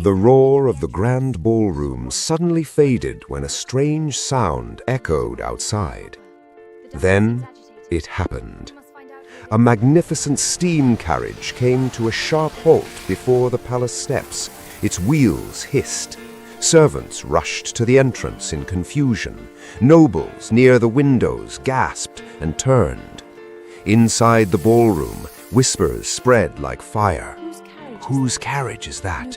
The roar of the grand ballroom suddenly faded when a strange sound echoed outside. Then it happened. A magnificent steam carriage came to a sharp halt before the palace steps. Its wheels hissed. Servants rushed to the entrance in confusion. Nobles near the windows gasped and turned. Inside the ballroom, whispers spread like fire. Whose carriage is that?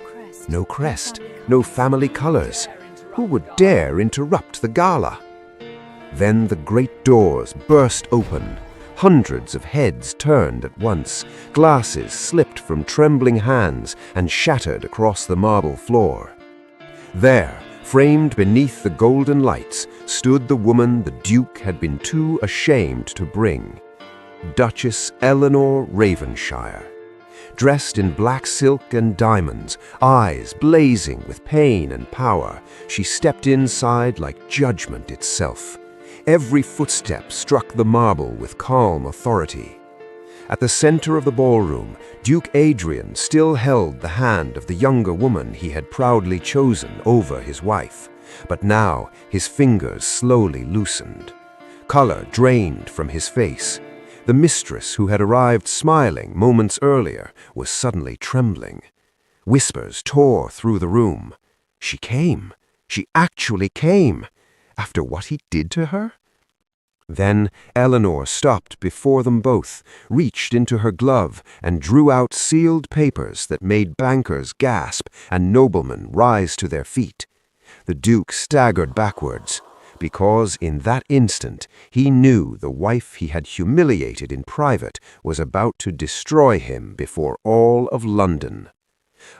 No crest, no family colors. Who would dare interrupt the gala? Then the great doors burst open. Hundreds of heads turned at once. Glasses slipped from trembling hands and shattered across the marble floor. There, framed beneath the golden lights, stood the woman the Duke had been too ashamed to bring. Duchess Eleanor Ravenshire. Dressed in black silk and diamonds, eyes blazing with pain and power, she stepped inside like judgment itself. Every footstep struck the marble with calm authority. At the center of the ballroom, Duke Adrian still held the hand of the younger woman he had proudly chosen over his wife, but now his fingers slowly loosened. Color drained from his face. The mistress who had arrived smiling moments earlier was suddenly trembling. Whispers tore through the room. She came. She actually came. After what he did to her? Then Eleanor stopped before them both, reached into her glove, and drew out sealed papers that made bankers gasp and noblemen rise to their feet. The Duke staggered backwards, because in that instant he knew the wife he had humiliated in private was about to destroy him before all of London.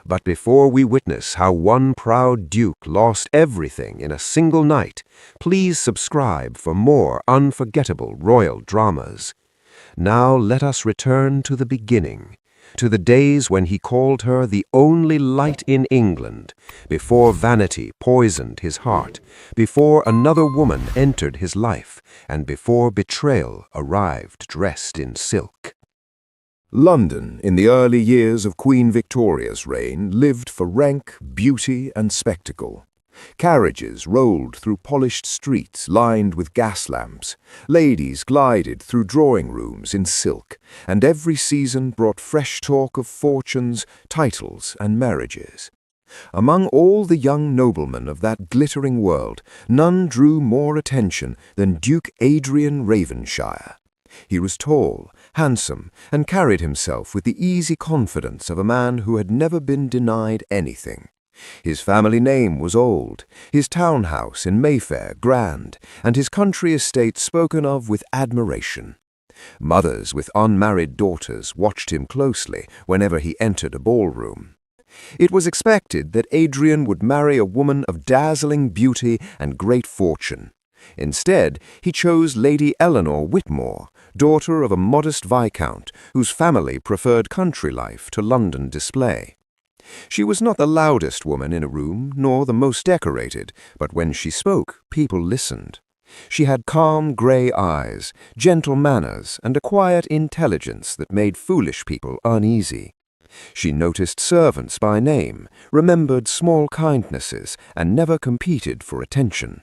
But before we witness how one proud duke lost everything in a single night, please subscribe for more unforgettable royal dramas. Now let us return to the beginning, to the days when he called her the only light in England, before vanity poisoned his heart, before another woman entered his life, and before betrayal arrived dressed in silk. London, in the early years of Queen Victoria's reign, lived for rank, beauty, and spectacle. Carriages rolled through polished streets lined with gas lamps. Ladies glided through drawing rooms in silk, and every season brought fresh talk of fortunes, titles, and marriages. Among all the young noblemen of that glittering world, none drew more attention than Duke Adrian Ravenshire. He was tall, handsome, and carried himself with the easy confidence of a man who had never been denied anything. His family name was old, his townhouse in Mayfair grand, and his country estate spoken of with admiration. Mothers with unmarried daughters watched him closely whenever he entered a ballroom. It was expected that Adrian would marry a woman of dazzling beauty and great fortune. Instead, he chose Lady Eleanor Whitmore, daughter of a modest viscount whose family preferred country life to London display. She was not the loudest woman in a room, nor the most decorated, but when she spoke, people listened. She had calm grey eyes, gentle manners, and a quiet intelligence that made foolish people uneasy. She noticed servants by name, remembered small kindnesses, and never competed for attention.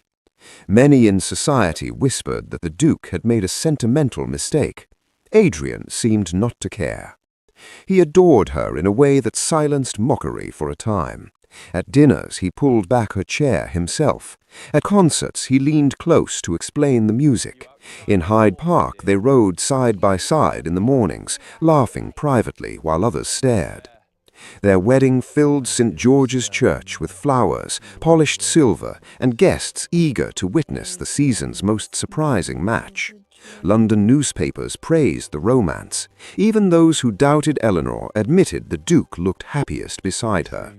Many in society whispered that the Duke had made a sentimental mistake. Adrian seemed not to care. He adored her in a way that silenced mockery for a time. At dinners he pulled back her chair himself. At concerts he leaned close to explain the music. In Hyde Park they rode side by side in the mornings, laughing privately while others stared. Their wedding filled St. George's Church with flowers, polished silver, and guests eager to witness the season's most surprising match. London newspapers praised the romance. Even those who doubted Eleanor admitted the Duke looked happiest beside her.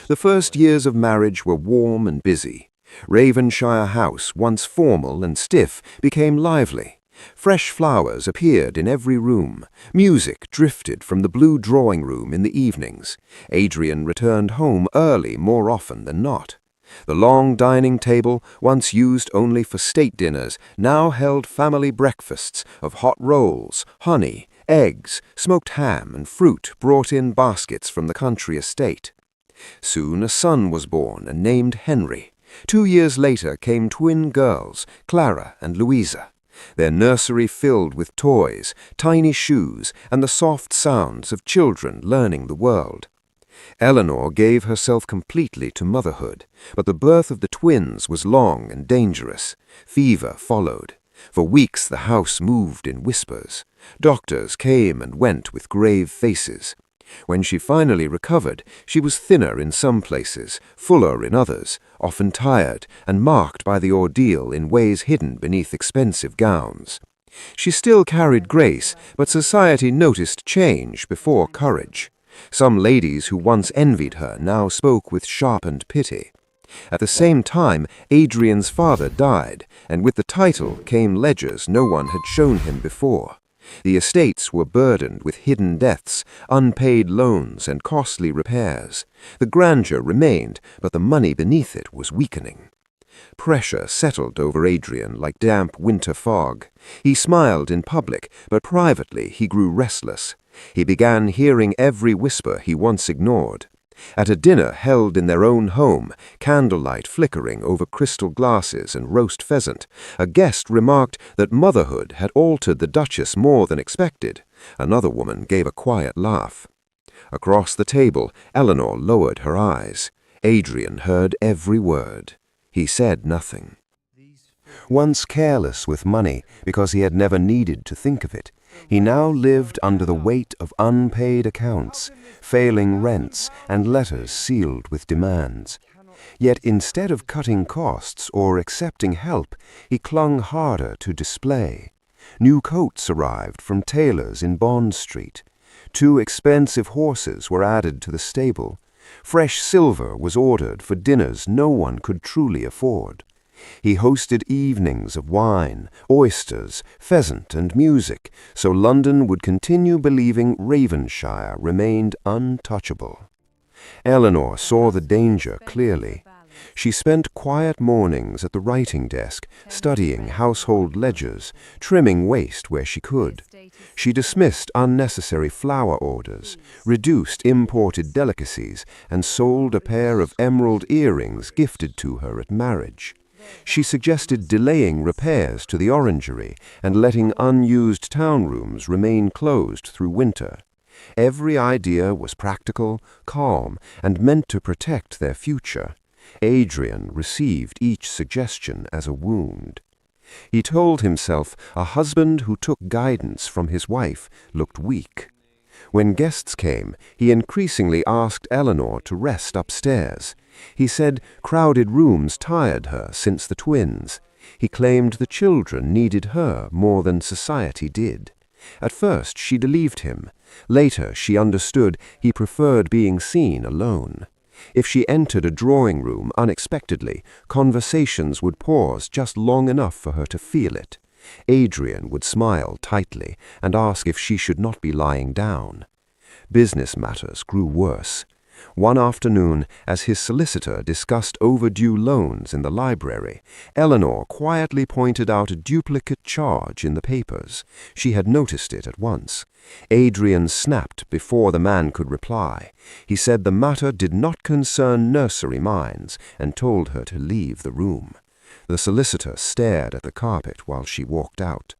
The first years of marriage were warm and busy. Ravenshire House, once formal and stiff, became lively. Fresh flowers appeared in every room. Music drifted from the blue drawing room in the evenings. Adrian returned home early more often than not. The long dining table, once used only for state dinners, now held family breakfasts of hot rolls, honey, eggs, smoked ham, and fruit brought in baskets from the country estate. Soon a son was born and named Henry. 2 years later came twin girls, Clara and Louisa, their nursery filled with toys, tiny shoes, and the soft sounds of children learning the world. Eleanor gave herself completely to motherhood, but the birth of the twins was long and dangerous. Fever followed. For weeks the house moved in whispers. Doctors came and went with grave faces. When she finally recovered, she was thinner in some places, fuller in others, often tired and marked by the ordeal in ways hidden beneath expensive gowns. She still carried grace, but society noticed change before courage. Some ladies who once envied her now spoke with sharpened pity. At the same time, Adrian's father died, and with the title came ledgers no one had shown him before. The estates were burdened with hidden deaths, unpaid loans, and costly repairs. The grandeur remained, but the money beneath it was weakening. Pressure settled over Adrian like damp winter fog. He smiled in public, but privately he grew restless. He began hearing every whisper he once ignored. At a dinner held in their own home, candlelight flickering over crystal glasses and roast pheasant, a guest remarked that motherhood had altered the Duchess more than expected. Another woman gave a quiet laugh. Across the table, Eleanor lowered her eyes. Adrian heard every word. He said nothing. Once careless with money because he had never needed to think of it, he now lived under the weight of unpaid accounts, failing rents, and letters sealed with demands. Yet instead of cutting costs or accepting help, he clung harder to display. New coats arrived from tailors in Bond Street. 2 expensive horses were added to the stable. Fresh silver was ordered for dinners no one could truly afford. He hosted evenings of wine, oysters, pheasant, and music, so London would continue believing Ravenshire remained untouchable. Eleanor saw the danger clearly. She spent quiet mornings at the writing desk, studying household ledgers, trimming waste where she could. She dismissed unnecessary flower orders, reduced imported delicacies, and sold a pair of emerald earrings gifted to her at marriage. She suggested delaying repairs to the orangery and letting unused town rooms remain closed through winter. Every idea was practical, calm, and meant to protect their future. Adrian received each suggestion as a wound. He told himself a husband who took guidance from his wife looked weak. When guests came, he increasingly asked Eleanor to rest upstairs. He said crowded rooms tired her since the twins. He claimed the children needed her more than society did. At first she believed him. Later she understood he preferred being seen alone. If she entered a drawing room unexpectedly, conversations would pause just long enough for her to feel it. Adrian would smile tightly and ask if she should not be lying down. Business matters grew worse. One afternoon, as his solicitor discussed overdue loans in the library, Eleanor quietly pointed out a duplicate charge in the papers. She had noticed it at once. Adrian snapped before the man could reply. He said the matter did not concern nursery minds and told her to leave the room. The solicitor stared at the carpet while she walked out.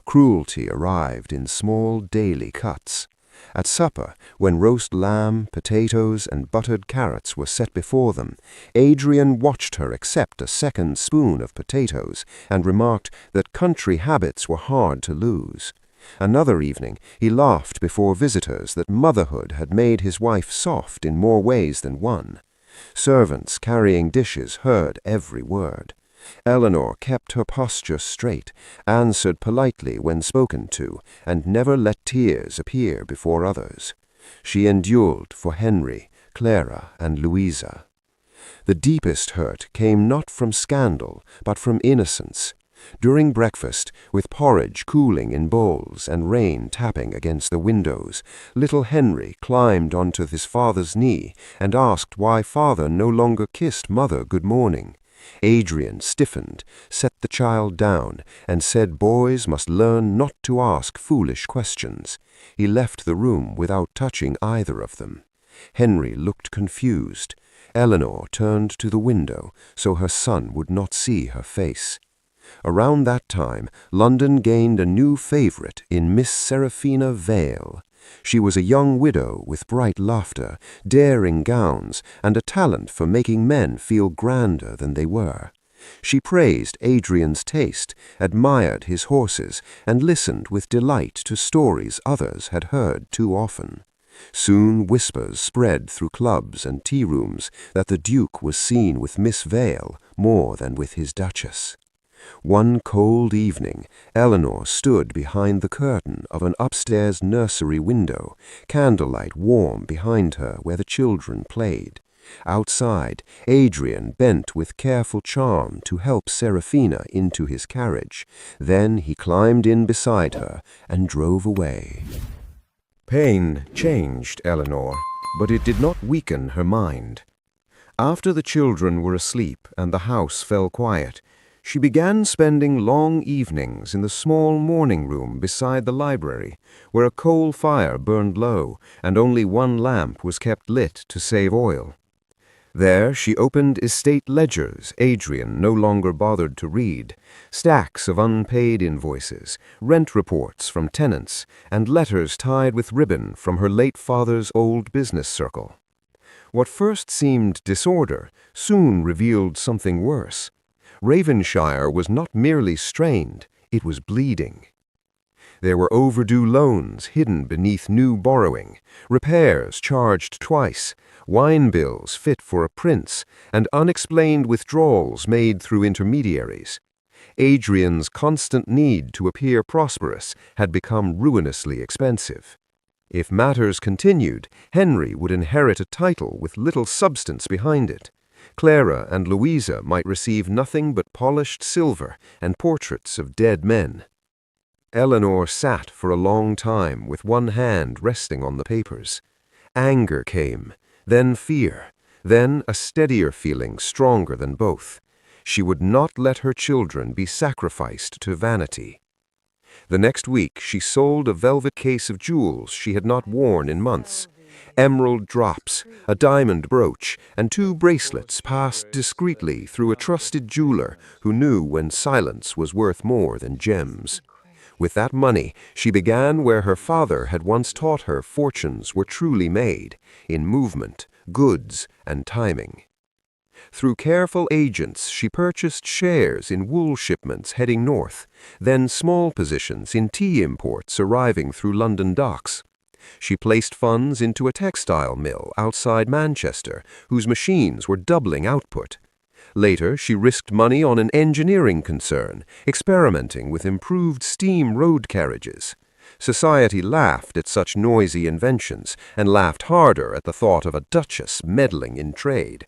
Cruelty arrived in small daily cuts. At supper, when roast lamb, potatoes, and buttered carrots were set before them, Adrian watched her accept a second spoon of potatoes and remarked that country habits were hard to lose. Another evening, he laughed before visitors that motherhood had made his wife soft in more ways than one. Servants carrying dishes heard every word. Eleanor kept her posture straight, answered politely when spoken to, and never let tears appear before others. She endured for Henry, Clara, and Louisa. The deepest hurt came not from scandal, but from innocence. During breakfast, with porridge cooling in bowls and rain tapping against the windows, little Henry climbed onto his father's knee and asked why father no longer kissed mother good morning. Adrian stiffened, set the child down, and said boys must learn not to ask foolish questions. He left the room without touching either of them. Henry looked confused. Eleanor turned to the window so her son would not see her face. Around that time, London gained a new favorite in Miss Seraphina Vale. She was a young widow with bright laughter, daring gowns, and a talent for making men feel grander than they were. She praised Adrian's taste, admired his horses, and listened with delight to stories others had heard too often. Soon whispers spread through clubs and tea-rooms that the Duke was seen with Miss Vale more than with his Duchess. One cold evening, Eleanor stood behind the curtain of an upstairs nursery window, candlelight warm behind her where the children played. Outside, Adrian bent with careful charm to help Seraphina into his carriage. Then he climbed in beside her and drove away. Pain changed Eleanor, but it did not weaken her mind. After the children were asleep and the house fell quiet, she began spending long evenings in the small morning room beside the library, where a coal fire burned low and only one lamp was kept lit to save oil. There she opened estate ledgers Adrian no longer bothered to read, stacks of unpaid invoices, rent reports from tenants, and letters tied with ribbon from her late father's old business circle. What first seemed disorder soon revealed something worse. Ravenshire was not merely strained, it was bleeding. There were overdue loans hidden beneath new borrowing, repairs charged twice, wine bills fit for a prince, and unexplained withdrawals made through intermediaries. Adrian's constant need to appear prosperous had become ruinously expensive. If matters continued, Henry would inherit a title with little substance behind it. Clara and Louisa might receive nothing but polished silver and portraits of dead men. Eleanor sat for a long time with one hand resting on the papers. Anger came, then fear, then a steadier feeling stronger than both. She would not let her children be sacrificed to vanity. The next week she sold a velvet case of jewels she had not worn in months. Emerald drops, a diamond brooch, and 2 bracelets passed discreetly through a trusted jeweler who knew when silence was worth more than gems. With that money, she began where her father had once taught her fortunes were truly made, in movement, goods, and timing. Through careful agents, she purchased shares in wool shipments heading north, then small positions in tea imports arriving through London docks. She placed funds into a textile mill outside Manchester, whose machines were doubling output. Later, she risked money on an engineering concern, experimenting with improved steam road carriages. Society laughed at such noisy inventions and laughed harder at the thought of a duchess meddling in trade.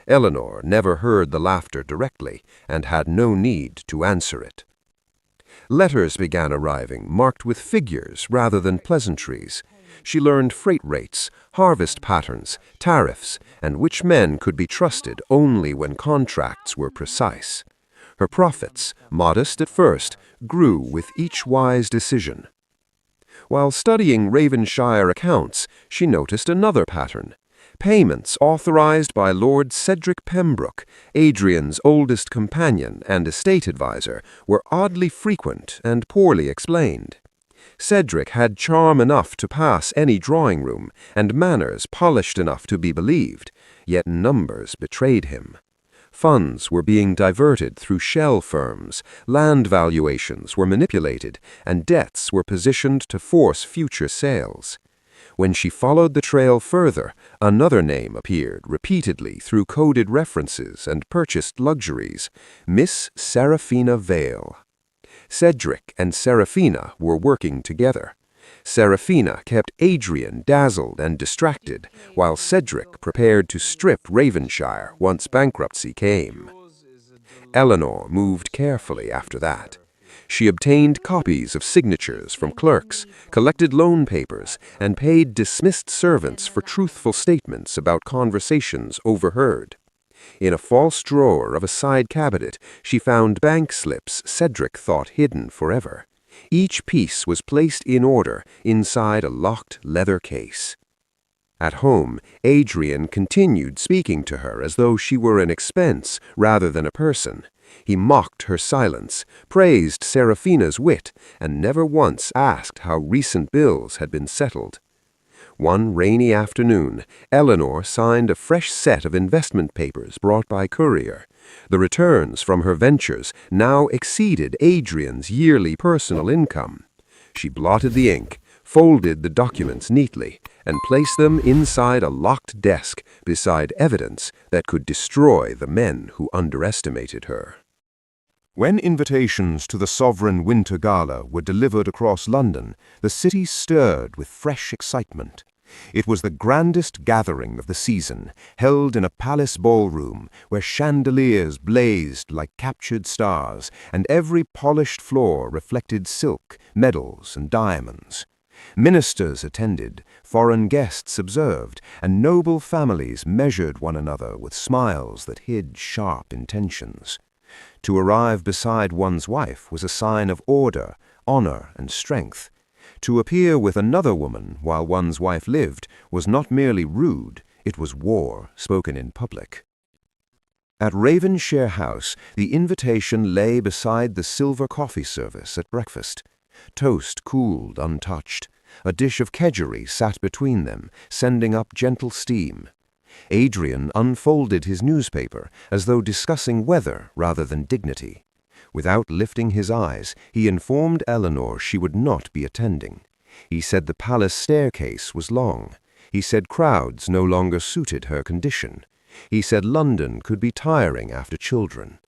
Eleanor never heard the laughter directly and had no need to answer it. Letters began arriving, marked with figures rather than pleasantries. She learned freight rates, harvest patterns, tariffs, and which men could be trusted only when contracts were precise. Her profits, modest at first, grew with each wise decision. While studying Ravenshire accounts, she noticed another pattern. Payments authorized by Lord Cedric Pembroke, Adrian's oldest companion and estate adviser, were oddly frequent and poorly explained. Cedric had charm enough to pass any drawing-room, and manners polished enough to be believed, yet numbers betrayed him. Funds were being diverted through shell firms, land valuations were manipulated, and debts were positioned to force future sales. When she followed the trail further, another name appeared repeatedly through coded references and purchased luxuries: Miss Seraphina Vale. Cedric and Seraphina were working together. Seraphina kept Adrian dazzled and distracted, while Cedric prepared to strip Ravenshire once bankruptcy came. Eleanor moved carefully after that. She obtained copies of signatures from clerks, collected loan papers, and paid dismissed servants for truthful statements about conversations overheard. In a false drawer of a side cabinet, she found bank slips Cedric thought hidden forever. Each piece was placed in order inside a locked leather case. At home, Adrian continued speaking to her as though she were an expense rather than a person. He mocked her silence, praised Serafina's wit, and never once asked how recent bills had been settled. One rainy afternoon, Eleanor signed a fresh set of investment papers brought by courier. The returns from her ventures now exceeded Adrian's yearly personal income. She blotted the ink, folded the documents neatly, and placed them inside a locked desk beside evidence that could destroy the men who underestimated her. When invitations to the Sovereign Winter Gala were delivered across London, the city stirred with fresh excitement. It was the grandest gathering of the season, held in a palace ballroom where chandeliers blazed like captured stars, and every polished floor reflected silk, medals, and diamonds. Ministers attended, foreign guests observed, and noble families measured one another with smiles that hid sharp intentions. To arrive beside one's wife was a sign of order, honor, and strength. To appear with another woman while one's wife lived was not merely rude, it was war spoken in public. At Ravenshire House, the invitation lay beside the silver coffee service at breakfast. Toast cooled untouched. A dish of kedgeree sat between them, sending up gentle steam. Adrian unfolded his newspaper as though discussing weather rather than dignity. Without lifting his eyes, he informed Eleanor she would not be attending. He said the palace staircase was long. He said crowds no longer suited her condition. He said London could be tiring after children.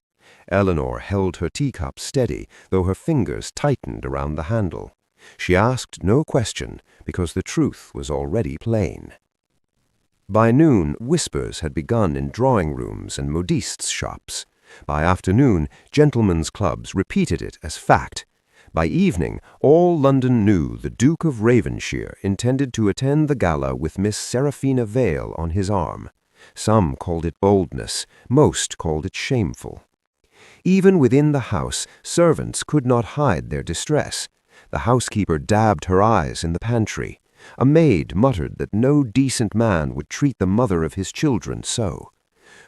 Eleanor held her teacup steady, though her fingers tightened around the handle. She asked no question, because the truth was already plain. By noon, whispers had begun in drawing rooms and modistes' shops. By afternoon, gentlemen's clubs repeated it as fact. By evening, all London knew the Duke of Ravenshire intended to attend the gala with Miss Serafina Vale on his arm. Some called it boldness, most called it shameful. Even within the house, servants could not hide their distress. The housekeeper dabbed her eyes in the pantry. A maid muttered that no decent man would treat the mother of his children so.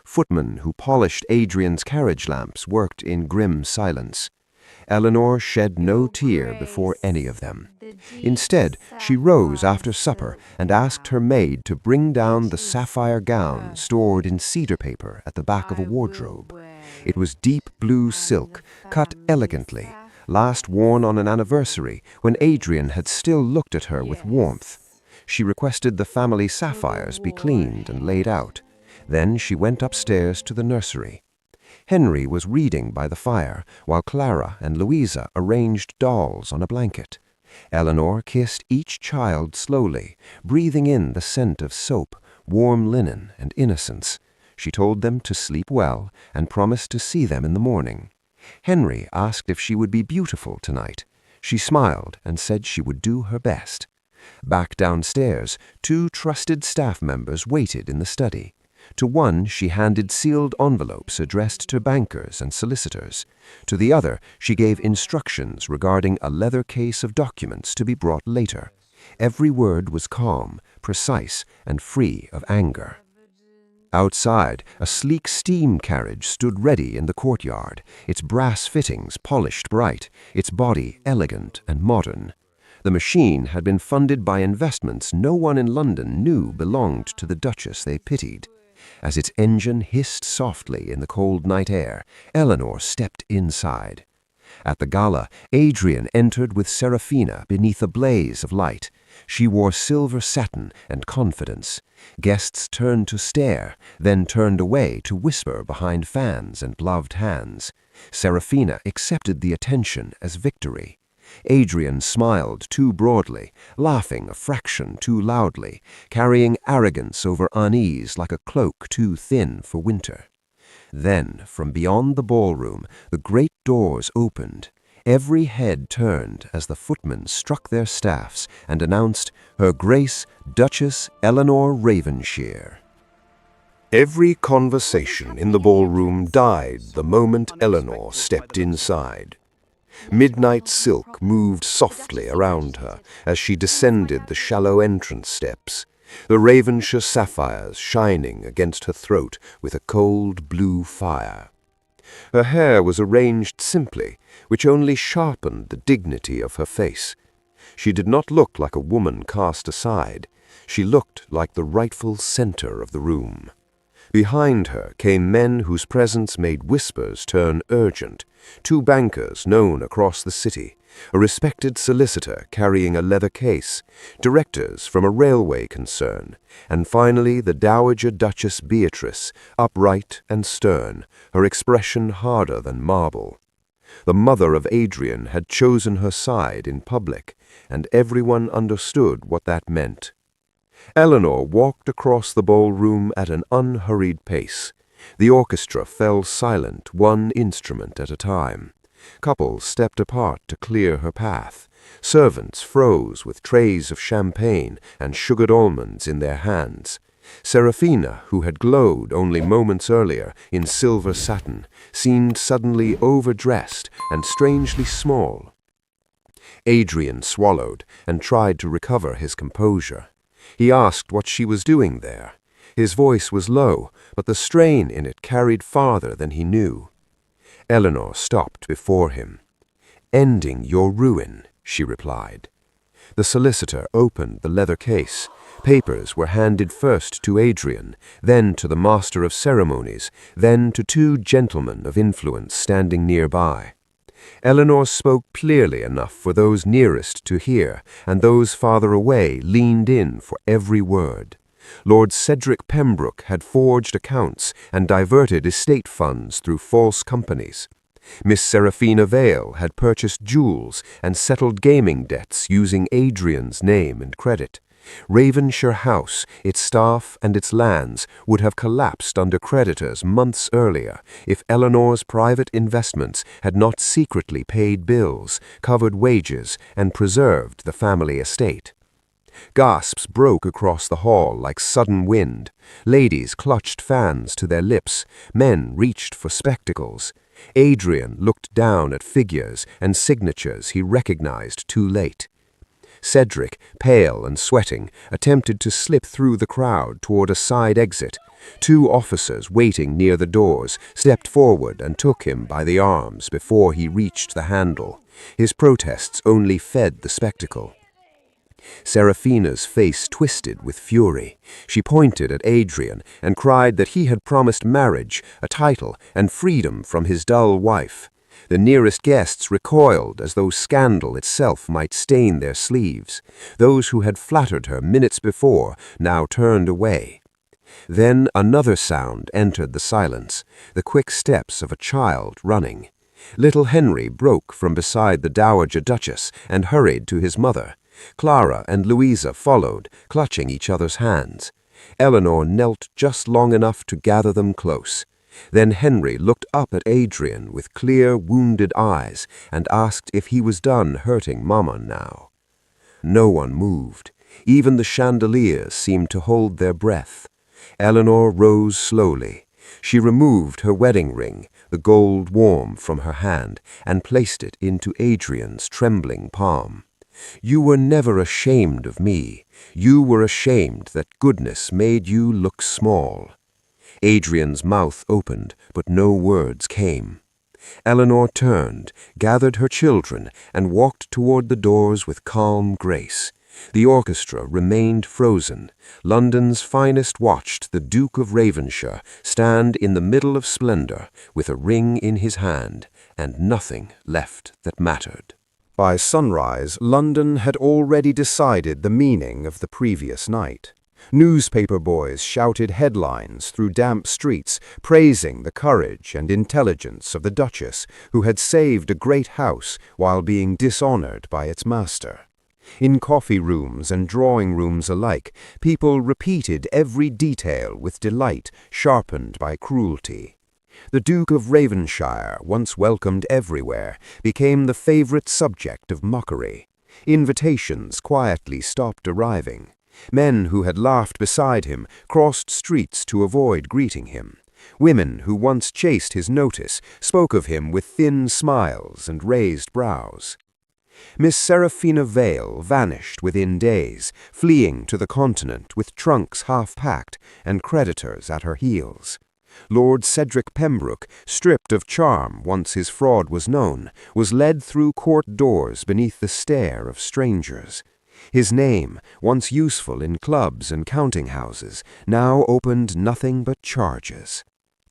Footmen who polished Adrian's carriage lamps worked in grim silence. Eleanor shed no tear before any of them. Instead, she rose after supper and asked her maid to bring down the sapphire gown stored in cedar paper at the back of a wardrobe. It was deep blue silk, cut elegantly, last worn on an anniversary when Adrian had still looked at her with warmth. She requested the family sapphires be cleaned and laid out. Then she went upstairs to the nursery. Henry was reading by the fire, while Clara and Louisa arranged dolls on a blanket. Eleanor kissed each child slowly, breathing in the scent of soap, warm linen, and innocence. She told them to sleep well and promised to see them in the morning. Henry asked if she would be beautiful tonight. She smiled and said she would do her best. Back downstairs, 2 trusted staff members waited in the study. To one she handed sealed envelopes addressed to bankers and solicitors. To the other she gave instructions regarding a leather case of documents to be brought later. Every word was calm, precise, and free of anger. Outside, a sleek steam carriage stood ready in the courtyard, its brass fittings polished bright, its body elegant and modern. The machine had been funded by investments no one in London knew belonged to the Duchess they pitied. As its engine hissed softly in the cold night air, Eleanor stepped inside. At the gala, Adrian entered with Serafina beneath a blaze of light. She wore silver satin and confidence. Guests turned to stare, then turned away to whisper behind fans and gloved hands. Serafina accepted the attention as victory. Adrian smiled too broadly, laughing a fraction too loudly, carrying arrogance over unease like a cloak too thin for winter. Then, from beyond the ballroom, the great doors opened. Every head turned as the footmen struck their staffs and announced, "Her Grace, Duchess Eleanor Ravenshire." Every conversation in the ballroom died the moment Eleanor stepped inside. Midnight silk moved softly around her as she descended the shallow entrance steps. the Ravenshire sapphires shining against her throat with a cold blue fire. Her hair was arranged simply, which only sharpened the dignity of her face. She did not look like a woman cast aside. She looked like the rightful center of the room. Behind her came men whose presence made whispers turn urgent, 2 bankers known across the city, a respected solicitor carrying a leather case, directors from a railway concern, and finally the Dowager Duchess Beatrice, upright and stern, her expression harder than marble. The mother of Adrian had chosen her side in public, and everyone understood what that meant. Eleanor walked across the ballroom at an unhurried pace. The orchestra fell silent, one instrument at a time. Couples stepped apart to clear her path. Servants froze with trays of champagne and sugared almonds in their hands. Seraphina, who had glowed only moments earlier in silver satin, seemed suddenly overdressed and strangely small. Adrian swallowed and tried to recover his composure. He asked what she was doing there. His voice was low, but the strain in it carried farther than he knew. Eleanor stopped before him. "Ending your ruin," she replied. The solicitor opened the leather case. Papers were handed first to Adrian, then to the master of ceremonies, then to 2 gentlemen of influence standing nearby. Eleanor spoke clearly enough for those nearest to hear, and those farther away leaned in for every word. Lord Cedric Pembroke had forged accounts and diverted estate funds through false companies. Miss Seraphina Vale had purchased jewels and settled gaming debts using Adrian's name and credit. Ravenshire House, its staff and its lands would have collapsed under creditors months earlier if Eleanor's private investments had not secretly paid bills, covered wages, and preserved the family estate. Gasps broke across the hall like sudden wind. Ladies clutched fans to their lips. Men reached for spectacles. Adrian looked down at figures and signatures he recognized too late. Cedric, pale and sweating, attempted to slip through the crowd toward a side exit. 2 officers waiting near the doors stepped forward and took him by the arms before he reached the handle. His protests only fed the spectacle. Seraphina's face twisted with fury. She pointed at Adrian and cried that he had promised marriage, a title, and freedom from his dull wife. The nearest guests recoiled as though scandal itself might stain their sleeves. Those who had flattered her minutes before now turned away. Then another sound entered the silence, the quick steps of a child running. Little Henry broke from beside the Dowager Duchess and hurried to his mother. Clara and Louisa followed, clutching each other's hands. Eleanor knelt just long enough to gather them close. Then Henry looked up at Adrian with clear, wounded eyes and asked if he was done hurting Mama now. No one moved. Even the chandeliers seemed to hold their breath. Eleanor rose slowly. She removed her wedding ring, the gold warm from her hand, and placed it into Adrian's trembling palm. "You were never ashamed of me. You were ashamed that goodness made you look small." Adrian's mouth opened, but no words came. Eleanor turned, gathered her children, and walked toward the doors with calm grace. The orchestra remained frozen. London's finest watched the Duke of Ravenshire stand in the middle of splendor with a ring in his hand, and nothing left that mattered. By sunrise, London had already decided the meaning of the previous night. Newspaper boys shouted headlines through damp streets, praising the courage and intelligence of the Duchess, who had saved a great house while being dishonored by its master. In coffee rooms and drawing rooms alike, people repeated every detail with delight sharpened by cruelty. The Duke of Ravenshire, once welcomed everywhere, became the favorite subject of mockery. Invitations quietly stopped arriving. Men who had laughed beside him crossed streets to avoid greeting him. Women who once chased his notice spoke of him with thin smiles and raised brows. Miss Seraphina Vale vanished within days, fleeing to the continent with trunks half-packed and creditors at her heels. Lord Cedric Pembroke, stripped of charm once his fraud was known, was led through court doors beneath the stare of strangers. His name, once useful in clubs and counting-houses, now opened nothing but charges.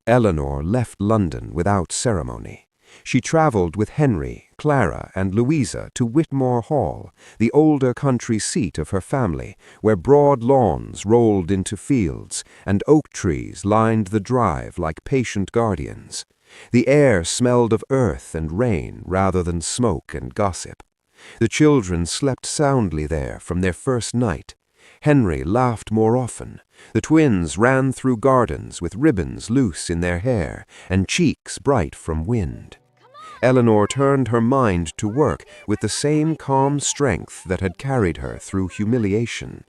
Eleanor left London without ceremony. She travelled with Henry, Clara, and Louisa to Whitmore Hall, the older country seat of her family, where broad lawns rolled into fields, and oak trees lined the drive like patient guardians. The air smelled of earth and rain rather than smoke and gossip. The children slept soundly there from their first night. Henry laughed more often. The twins ran through gardens with ribbons loose in their hair and cheeks bright from wind. Eleanor turned her mind to work with the same calm strength that had carried her through humiliation.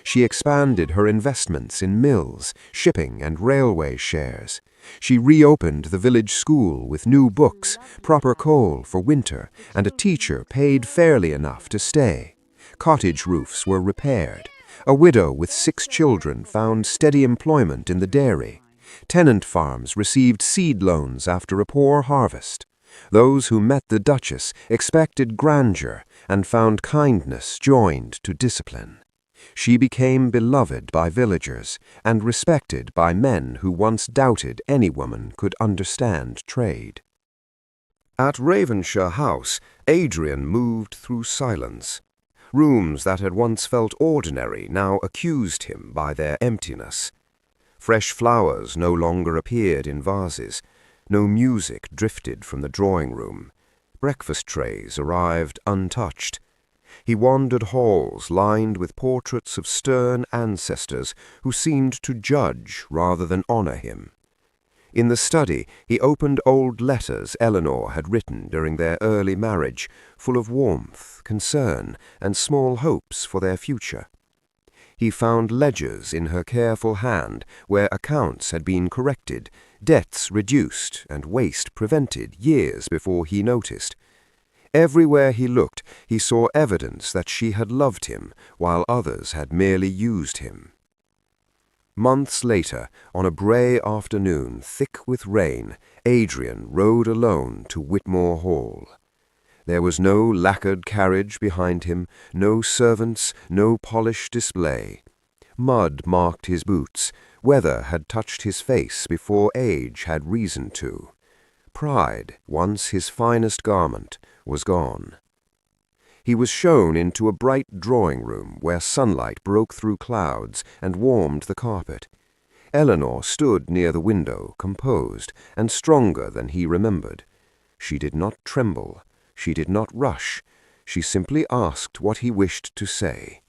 She expanded her investments in mills, shipping, and railway shares. She reopened the village school with new books, proper coal for winter, and a teacher paid fairly enough to stay. Cottage roofs were repaired. A widow with 6 children found steady employment in the dairy. Tenant farms received seed loans after a poor harvest. Those who met the Duchess expected grandeur and found kindness joined to discipline. She became beloved by villagers and respected by men who once doubted any woman could understand trade. At Ravensshire House, Adrian moved through silence. Rooms that had once felt ordinary now accused him by their emptiness. Fresh flowers no longer appeared in vases. No music drifted from the drawing-room. Breakfast trays arrived untouched. He wandered halls lined with portraits of stern ancestors who seemed to judge rather than honor him. In the study, he opened old letters Eleanor had written during their early marriage, full of warmth, concern, and small hopes for their future. He found ledgers in her careful hand where accounts had been corrected, debts reduced, and waste prevented years before he noticed. Everywhere he looked, he saw evidence that she had loved him, while others had merely used him. Months later, on a grey afternoon thick with rain, Adrian rode alone to Whitmore Hall. There was no lacquered carriage behind him, no servants, no polished display. Mud marked his boots. Weather had touched his face before age had reason to. Pride, once his finest garment, was gone. He was shown into a bright drawing-room where sunlight broke through clouds and warmed the carpet. Eleanor stood near the window, composed and stronger than he remembered. She did not tremble. She did not rush. She simply asked what he wished to say.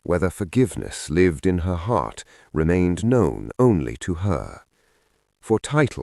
Whether forgiveness lived in her heart remained known only to her. For title